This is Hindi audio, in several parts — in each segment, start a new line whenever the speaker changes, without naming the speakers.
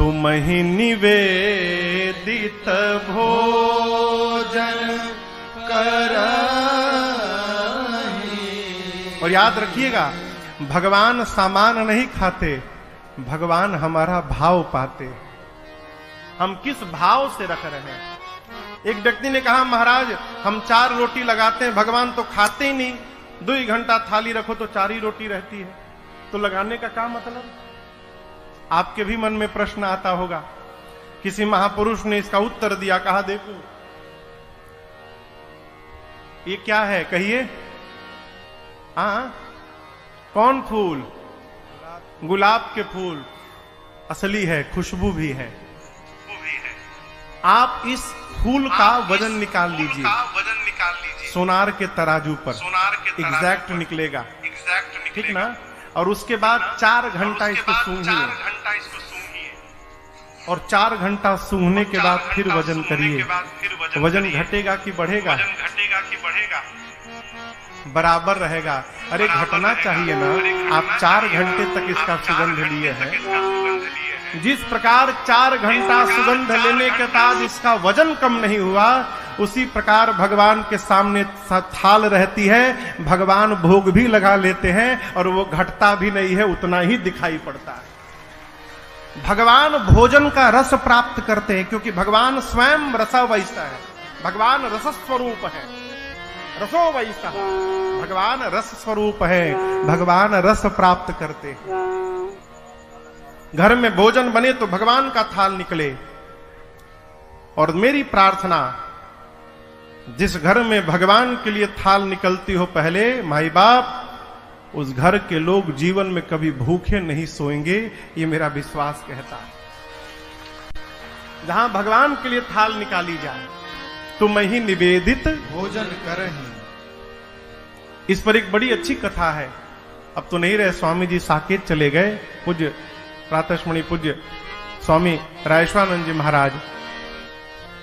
तुम ही निवेदित भोजन करहि। और याद रखिएगा, भगवान सामान नहीं खाते, भगवान हमारा भाव पाते। हम किस भाव से रख रहे हैं। एक व्यक्ति ने कहा, महाराज हम 4 रोटी लगाते हैं, भगवान तो खाते ही नहीं। 2 घंटा थाली रखो तो 4 ही रोटी रहती है, तो लगाने का क्या मतलब। आपके भी मन में प्रश्न आता होगा। किसी महापुरुष ने इसका उत्तर दिया, कहा देखो ये क्या है, कहिए। कौन फूल? गुलाब के फूल असली है, खुशबू भी है। आप इस फूल का वजन निकाल लीजिए, सोनार के तराजू पर एग्जैक्ट निकलेगा, ठीक ना। और उसके बाद 4 घंटा इसको सूंघिए, और 4 घंटा सूंघने के बाद फिर वजन करिए। वजन घटेगा कि बढ़ेगा? बराबर रहेगा। अरे घटना चाहिए ना। आप 4 घंटे तक इसका सुगंध लिए हैं। जिस प्रकार 4 घंटा सुगंध लेने के बाद इसका वजन कम नहीं हुआ, उसी प्रकार भगवान के सामने थाल रहती है, भगवान भोग भी लगा लेते हैं और वो घटता भी नहीं है, उतना ही दिखाई पड़ता है। भगवान भोजन का रस प्राप्त करते हैं, क्योंकि भगवान स्वयं रसवैसा है। भगवान रस स्वरूप है, रसो वैसा। भगवान रस स्वरूप है, भगवान रस प्राप्त करते हैं। घर में भोजन बने तो भगवान का थाल निकले। और मेरी प्रार्थना, जिस घर में भगवान के लिए थाल निकलती हो, पहले माई बाप, उस घर के लोग जीवन में कभी भूखे नहीं सोएंगे, ये मेरा विश्वास कहता है। जहां भगवान के लिए थाल निकाली जाए, तुम ही निवेदित
भोजन करहि।
इस पर एक बड़ी अच्छी कथा है। अब तो नहीं रहे, स्वामी जी साकेत चले गए। पूज्य प्रातस्मरणि पूज्य स्वामी रायेश्वरानंद जी महाराज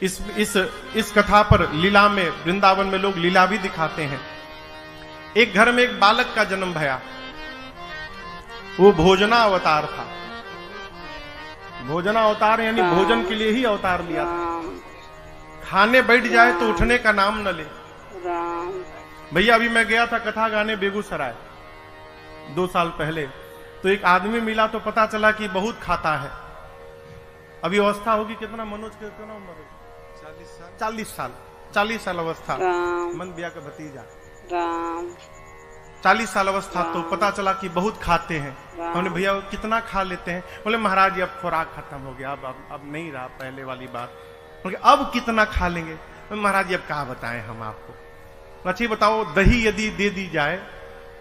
इस कथा पर लीला में, वृंदावन में लोग लीला भी दिखाते हैं। एक घर में एक बालक का जन्म भया। वो भोजना अवतार था। भोजना अवतार यानी भोजन के लिए ही अवतार लिया था। खाने बैठ जाए तो उठने का नाम न ले। भैया अभी मैं गया था कथा गाने बेगूसराय 2 साल पहले, तो एक आदमी मिला तो पता चला कि बहुत खाता है। अभी अवस्था होगी कितना, मनोज के कितना उम्र है? 40 साल अवस्था। मन बिया का भतीजा 40 साल अवस्था। तो पता चला कि बहुत खाते हैं। हमने भैया कितना खा लेते हैं? बोले महाराज जी अब खुराक खत्म हो गया, अब नहीं रहा पहले वाली बात। बोले अब कितना खा लेंगे? महाराज जी अब क्या बताएं हम आपको। अच्छा बताओ, दही यदि दे दी जाए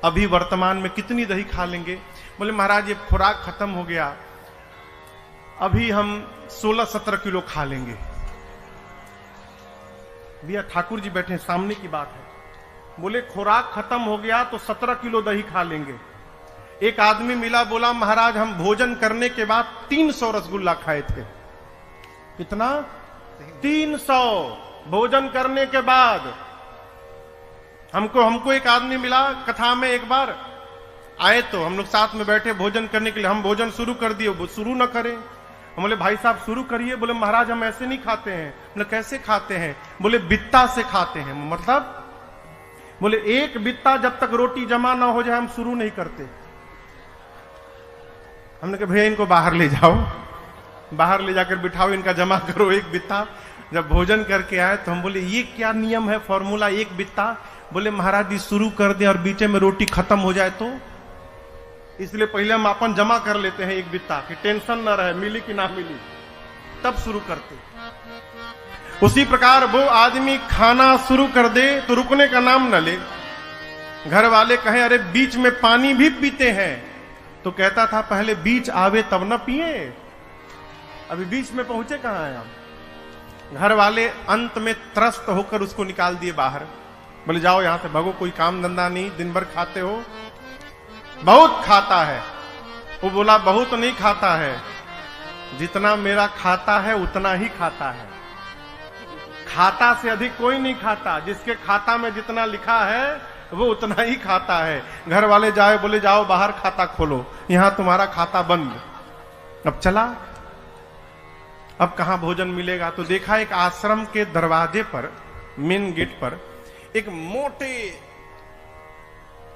अभी वर्तमान में कितनी दही खा लेंगे? बोले महाराज ये खुराक खत्म हो गया, अभी हम 16-17 किलो खा लेंगे। भैया ठाकुर जी बैठे सामने की बात है। बोले खुराक खत्म हो गया तो 17 किलो दही खा लेंगे। एक आदमी मिला, बोला महाराज हम भोजन करने के बाद 300 रसगुल्ला खाए थे। कितना? 300 भोजन करने के बाद। हमको एक आदमी मिला कथा में, एक बार आए तो हम लोग साथ में बैठे भोजन करने के लिए। हम भोजन शुरू कर दिए, वो शुरू न करें। हम बोले भाई साहब शुरू करिए। बोले महाराज हम ऐसे नहीं खाते हैं। बोले कैसे खाते हैं? बोले बित्ता से खाते हैं। मतलब? बोले एक बित्ता जब तक रोटी जमा ना हो जाए हम शुरू नहीं करते। हमने कहा भैया इनको बाहर ले जाओ, बाहर ले जाकर बिठाओ, इनका जमा करो एक बित्ता। जब भोजन करके आए तो हम बोले ये क्या नियम है, फॉर्मूला एक बित्ता? बोले महाराज जी शुरू कर दे और बीचे में रोटी खत्म हो जाए तो, इसलिए पहले हम अपन जमा कर लेते हैं एक बित्ता कि टेंशन ना रहे मिली कि ना मिली, तब शुरू करते। उसी प्रकार वो आदमी खाना शुरू कर दे तो रुकने का नाम न ले। घर वाले कहें अरे बीच में पानी भी पीते हैं, तो कहता था पहले बीच आवे तब न पिए। अभी बीच में पहुंचे कहां हैं हम? घर वाले अंत में त्रस्त होकर उसको निकाल दिए बाहर। बोले जाओ यहां से भागो, कोई काम धंधा नहीं, दिन भर खाते हो। बहुत खाता है। वो बोला बहुत नहीं खाता है, जितना मेरा खाता है उतना ही खाता है। खाता से अधिक कोई नहीं खाता। जिसके खाता में जितना लिखा है वो उतना ही खाता है। घर वाले जाए, बोले जाओ बाहर खाता खोलो, यहां तुम्हारा खाता बंद। अब चला अब कहाँ भोजन मिलेगा? तो देखा एक आश्रम के दरवाजे पर, मेन गेट पर एक मोटे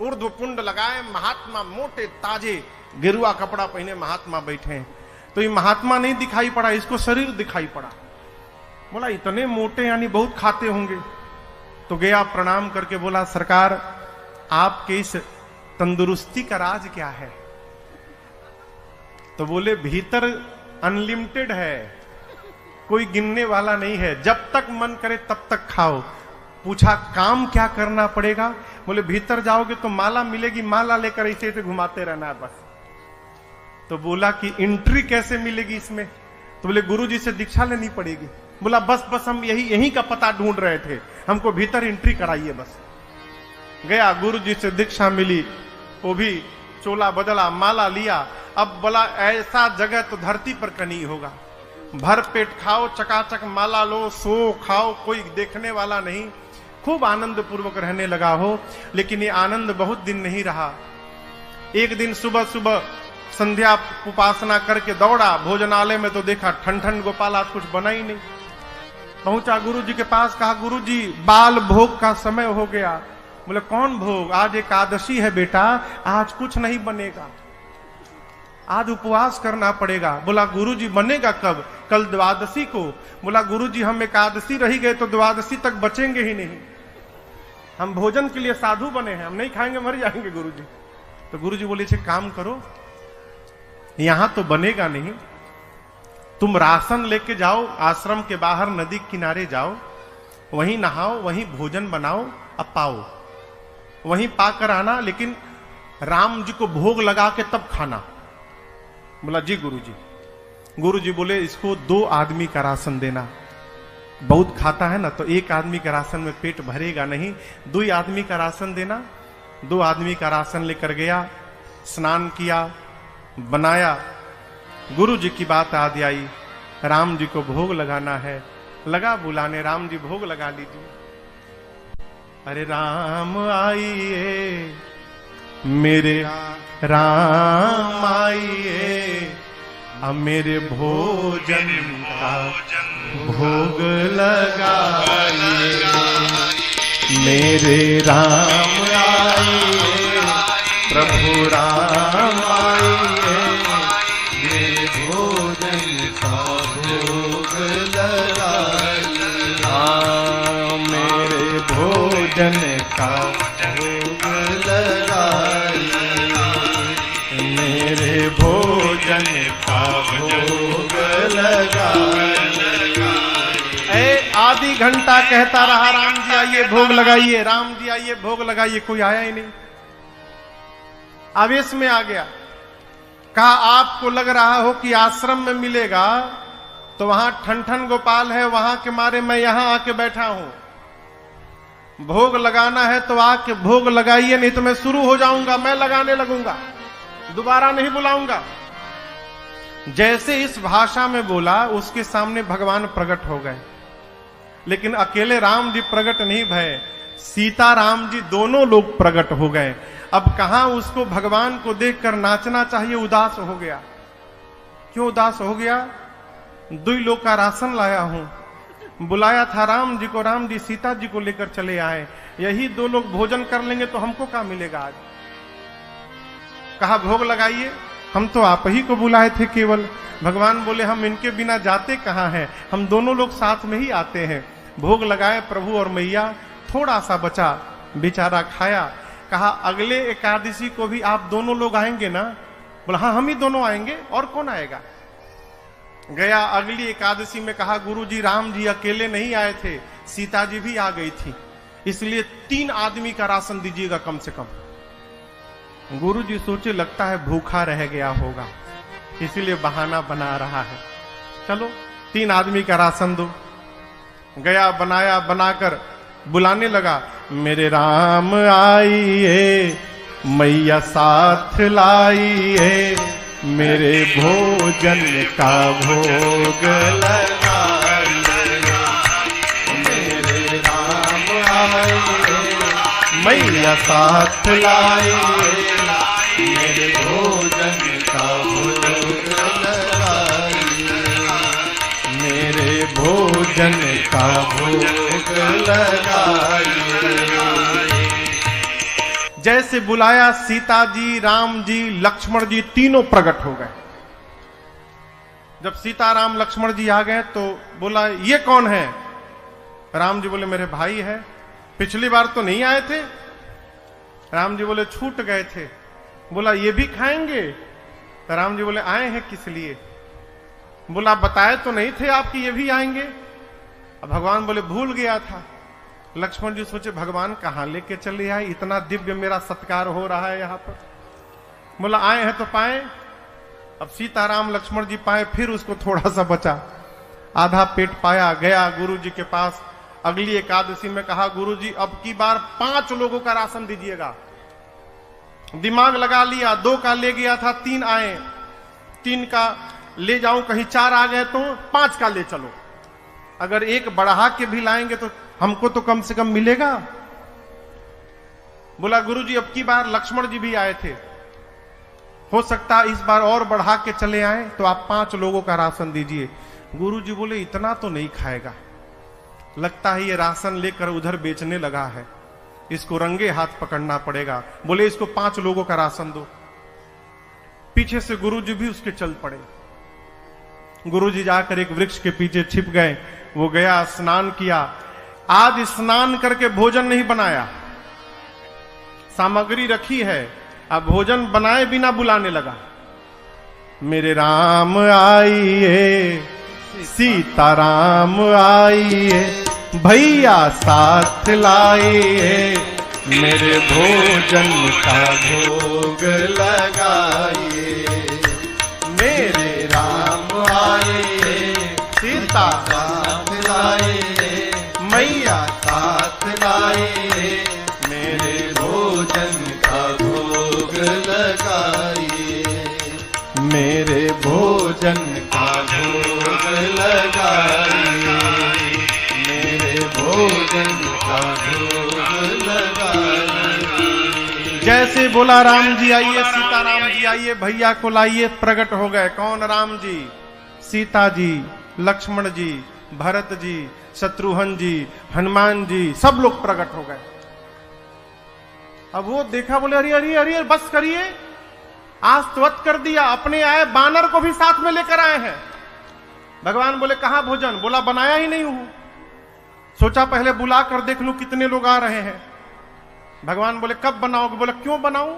ऊर्ध्वपुंड लगाए महात्मा, मोटे ताजे गेरुआ कपड़ा पहने महात्मा बैठे हैं। तो ये महात्मा नहीं दिखाई पड़ा, इसको शरीर दिखाई पड़ा। बोला इतने मोटे, यानी बहुत खाते होंगे। तो गया प्रणाम करके बोला, सरकार आपके इस तंदुरुस्ती का राज क्या है? तो बोले भीतर अनलिमिटेड है, कोई गिनने वाला नहीं है, जब तक मन करे तब तक खाओ। पूछा काम क्या करना पड़ेगा? बोले भीतर जाओगे तो माला मिलेगी, माला लेकर ऐसे ऐसे घुमाते रहना है बस। तो बोला कि एंट्री कैसे मिलेगी इसमें? तो बोले गुरुजी से दीक्षा लेनी पड़ेगी। बोला बस बस हम यही का पता ढूंढ रहे थे, हमको भीतर एंट्री कराइए बस। गया, गुरुजी से दीक्षा मिली, वो भी चोला बदला, माला लिया। अब बोला ऐसा जगह तो धरती पर कहीं होगा, भर पेट खाओ, चकाचक माला लो, सो खाओ, कोई देखने वाला नहीं। खूब आनंद पूर्वक रहने लगा हो। लेकिन ये आनंद बहुत दिन नहीं रहा। एक दिन सुबह सुबह संध्या उपासना करके दौड़ा भोजनालय में, तो देखा ठन ठन गोपाल आज कुछ बना ही नहीं। पहुंचा गुरुजी के पास, कहा गुरुजी बाल भोग का समय हो गया। बोले कौन भोग? आज एकादशी है बेटा, आज कुछ नहीं बनेगा, आज उपवास करना पड़ेगा। बोला गुरुजी बनेगा कब? कल द्वादशी को। बोला गुरुजी हम एकादशी रही गए तो द्वादशी तक बचेंगे ही नहीं, हम भोजन के लिए साधु बने हैं, हम नहीं खाएंगे मर जाएंगे गुरुजी। तो गुरुजी बोले छे काम करो, यहां तो बनेगा नहीं, तुम राशन लेके जाओ, आश्रम के बाहर नदी किनारे जाओ, वहीं नहाओ, वहीं भोजन बनाओ, अब पाओ, वहीं पाकर आना, लेकिन राम जी को भोग लगा के तब खाना। बोला जी गुरुजी। गुरुजी बोले इसको 2 आदमी का राशन देना, बहुत खाता है ना, तो 1 आदमी का राशन में पेट भरेगा नहीं, 2 आदमी का राशन देना। 2 आदमी का राशन लेकर गया, स्नान किया, बनाया। गुरु जी की बात याद आई, राम जी को भोग लगाना है। लगा बुलाने, राम जी भोग लगा लीजिए। अरे राम आइए मेरे राम आइए, अब मेरे भोजन का भोग लगाइए। मेरे राम आइए, प्रभु राम आइए, मेरे भोजन का भोग लगाइए। हाँ मेरे भोजन का भोग लगाइए, मेरे भोजन का भोग लगाइए। आधी घंटा कहता रहा राम जी आइए भोग लगाइए, राम जी आइए भोग लगाइए, कोई आया ही नहीं। आवेश में आ गया, कहा आपको लग रहा हो कि आश्रम में मिलेगा, तो वहां ठन ठन गोपाल है, वहां के मारे मैं यहां आके बैठा हूं। भोग लगाना है तो आके भोग लगाइए, नहीं तो मैं शुरू हो जाऊंगा, मैं लगाने लगूंगा, दोबारा नहीं बुलाऊंगा। जैसे इस भाषा में बोला, उसके सामने भगवान प्रकट हो गए। लेकिन अकेले राम जी प्रकट नहीं भये, सीता राम जी दोनों लोग प्रकट हो गए। अब कहां उसको भगवान को देखकर नाचना चाहिए, उदास हो गया। क्यों उदास हो गया? 2 लोग का राशन लाया हूं, बुलाया था राम जी को, राम जी सीता जी को लेकर चले आए, यही 2 लोग भोजन कर लेंगे तो हमको क्या मिलेगा आज? कहा भोग लगाइए, हम तो आप ही को बुलाए थे केवल। भगवान बोले हम इनके बिना जाते कहां हैं, हम दोनों लोग साथ में ही आते हैं। भोग लगाए प्रभु और मैया, थोड़ा सा बचा, बेचारा खाया। कहा अगले एकादशी को भी आप दोनों लोग आएंगे ना? बोला हाँ हम ही दोनों आएंगे, और कौन आएगा? गया अगली एकादशी में, कहा गुरुजी राम जी अकेले नहीं आए थे, सीता जी भी आ गई थी, इसलिए 3 आदमी का राशन दीजिएगा कम से कम। गुरुजी सोचे लगता है भूखा रह गया होगा, इसीलिए बहाना बना रहा है, चलो 3 आदमी का राशन दो। गया बनाया, बनाकर बुलाने लगा, मेरे राम आइए, मैया साथ लाइए, मेरे भोजन का भोग लगाइए। मेरे राम आइए, मैया साथ लाइए, मेरे भोजन का भोग लगाइए। भोजन का भोग लगाइए। जैसे बुलाया सीता जी, राम जी, लक्ष्मण जी तीनों प्रकट हो गए। जब सीता राम लक्ष्मण जी आ गए तो बोला ये कौन है? राम जी बोले मेरे भाई है। पिछली बार तो नहीं आए थे। राम जी बोले छूट गए थे। बोला ये भी खाएंगे? तो राम जी बोले आए हैं किस लिए? बोला बताए तो नहीं थे आपकी ये भी आएंगे। अब भगवान बोले भूल गया था। लक्ष्मण जी सोचे भगवान कहां लेके चले आए, इतना दिव्य मेरा सत्कार हो रहा है यहां पर। बोला आए हैं तो पाए। अब सीताराम लक्ष्मण जी पाए, फिर उसको थोड़ा सा बचा, आधा पेट पाया, गया गुरु जी के पास। अगली एकादशी में कहा गुरु जी अब की बार 5 लोगों का राशन दीजिएगा। दिमाग लगा लिया, 2 का ले गया था, 3 आए, 3 का ले जाऊं, कहीं 4 आ गए तो 5 का ले चलो। अगर 1 बढ़ा के भी लाएंगे तो हमको तो कम से कम मिलेगा। बोला गुरु जी अब की बार लक्ष्मण जी भी आए थे, हो सकता है इस बार और बढ़ा के चले आए, तो आप 5 लोगों का राशन दीजिए। गुरु जी बोले इतना तो नहीं खाएगा, लगता है ये राशन लेकर उधर बेचने लगा है, इसको रंगे हाथ पकड़ना पड़ेगा। बोले इसको 5 लोगों का राशन दो। पीछे से गुरु जी भी उसके चल पड़े। गुरु जी जाकर एक वृक्ष के पीछे छिप गए। वो गया, स्नान किया। आज स्नान करके भोजन नहीं बनाया, सामग्री रखी है, अब भोजन बनाए बिना बुलाने लगा। मेरे राम आइए, सीताराम आइए, भैया साथ लाइए, मेरे भोजन का भोग लगाइए। मेरे राम आइए, सीता साथ लाइए, मैया साथ लाइए, मेरे भोजन का भोग लगाइए, मेरे भोजन का भोग लगाइए, मेरे भोजन का भोग लगाइए। जैसे बोला राम जी आइए, सीताराम जी आइए, भैया को लाइए, प्रकट हो गए। कौन? राम जी, सीता जी, लक्ष्मण जी, भरत जी, शत्रुघ्न जी, हनुमान जी, सब लोग प्रकट हो गए। अब वो देखा, बोले अरे अरे अरे बस करिए, आज त्वत कर दिया, अपने आए बानर को भी साथ में लेकर आए हैं। भगवान बोले कहां भोजन? बोला बनाया ही नहीं हूं, सोचा पहले बुला कर देख लूं कितने लोग आ रहे हैं। भगवान बोले कब बनाओगे? बोला क्यों बनाऊं,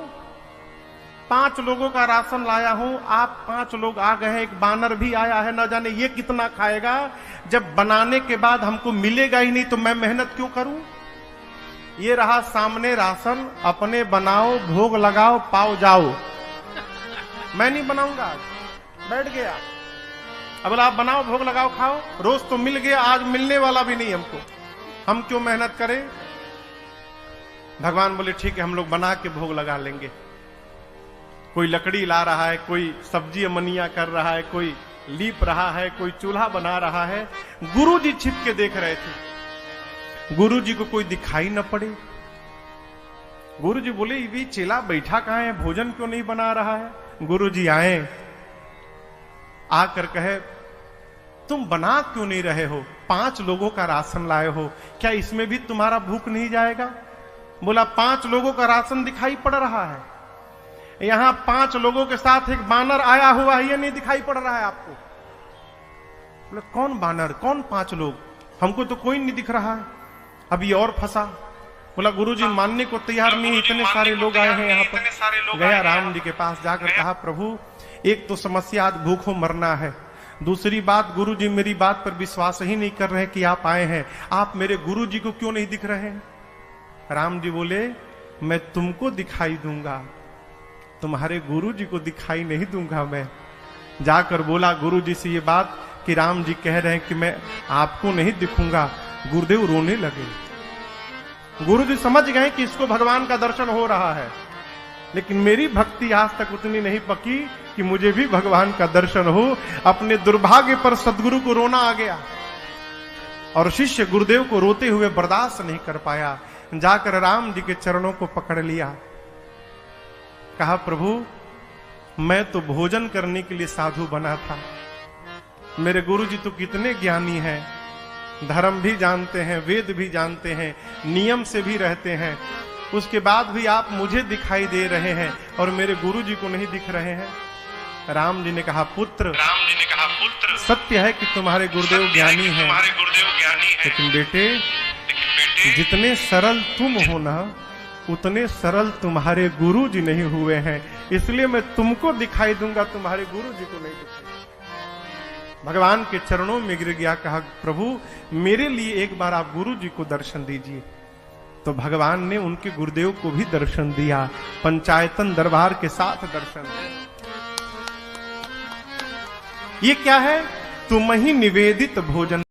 5 लोगों का राशन लाया हूं, आप 5 लोग आ गए हैं, एक बानर भी आया है, न जाने ये कितना खाएगा। जब बनाने के बाद हमको मिलेगा ही नहीं तो मैं मेहनत क्यों करूं? ये रहा सामने राशन, अपने बनाओ, भोग लगाओ, पाओ जाओ। मैं नहीं बनाऊंगा, बैठ गया। अब बोला आप बनाओ, भोग लगाओ, खाओ। रोज तो मिल गया, आज मिलने वाला भी नहीं हमको, हम क्यों मेहनत करें? भगवान बोले ठीक है, हम लोग बना के भोग लगा लेंगे। कोई लकड़ी ला रहा है, कोई सब्जी अमनिया कर रहा है, कोई लीप रहा है, कोई चूल्हा बना रहा है। गुरु जी छिप के देख रहे थे। गुरु जी को कोई दिखाई न पड़े। गुरु जी बोले ये चेला बैठा कहां है, भोजन क्यों नहीं बना रहा है? गुरु जी आए, आकर कहे तुम बना क्यों नहीं रहे हो? 5 लोगों का राशन लाए हो, क्या इसमें भी तुम्हारा भूख नहीं जाएगा? बोला 5 लोगों का राशन दिखाई पड़ रहा है, यहां 5 लोगों के साथ एक बानर आया हुआ है, ये नहीं दिखाई पड़ रहा है आपको? बोले कौन बानर, कौन 5 लोग? हमको तो कोई नहीं दिख रहा है। अभी और फंसा। बोला गुरुजी मानने को तैयार नहीं, इतने सारे लोग आए हैं यहाँ पर। गया राम जी के पास, जाकर कहा प्रभु एक तो समस्या, आज भूखों मरना है, दूसरी बात गुरुजी मेरी बात पर विश्वास ही नहीं कर रहे कि आप आए हैं, आप मेरे गुरुजी को क्यों नहीं दिख रहे हैं? राम जी बोले मैं तुमको दिखाई दूंगा, तुम्हारे गुरुजी को दिखाई नहीं दूंगा मैं। जाकर बोला गुरुजी से ये बात कि राम जी कह रहे हैं कि मैं आपको नहीं दिखूंगा। गुरुदेव रोने लगे। गुरुजी समझ गए कि इसको भगवान का दर्शन हो रहा है, लेकिन मेरी भक्ति आज तक उतनी नहीं पकी कि मुझे भी भगवान का दर्शन हो। अपने दुर्भाग्य पर सदगुरु को रोना आ गया और शिष्य गुरुदेव को रोते हुए बर्दाश्त नहीं कर पाया। जाकर राम जी के चरणों को पकड़ लिया, कहा प्रभु मैं तो भोजन करने के लिए साधु बना था, मेरे गुरुजी तो कितने ज्ञानी हैं, धर्म भी जानते हैं, वेद भी जानते हैं, नियम से भी रहते हैं, उसके बाद भी आप मुझे दिखाई दे रहे हैं और मेरे गुरु जी को नहीं दिख रहे हैं। राम जी ने कहा पुत्र, सत्य है कि तुम्हारे गुरुदेव ज्ञानी हैं, लेकिन बेटे जितने सरल तुम हो ना, उतने सरल तुम्हारे गुरु जी नहीं हुए हैं, इसलिए मैं तुमको दिखाई दूंगा, तुम्हारे गुरु जी को नहीं दिखाई। भगवान के चरणों में गिर गया, कहा प्रभु मेरे लिए एक बार आप गुरु जी को दर्शन दीजिए। तो भगवान ने उनके गुरुदेव को भी दर्शन दिया, पंचायतन दरबार के साथ दर्शन दिया। ये क्या है? तुम ही निवेदित भोजन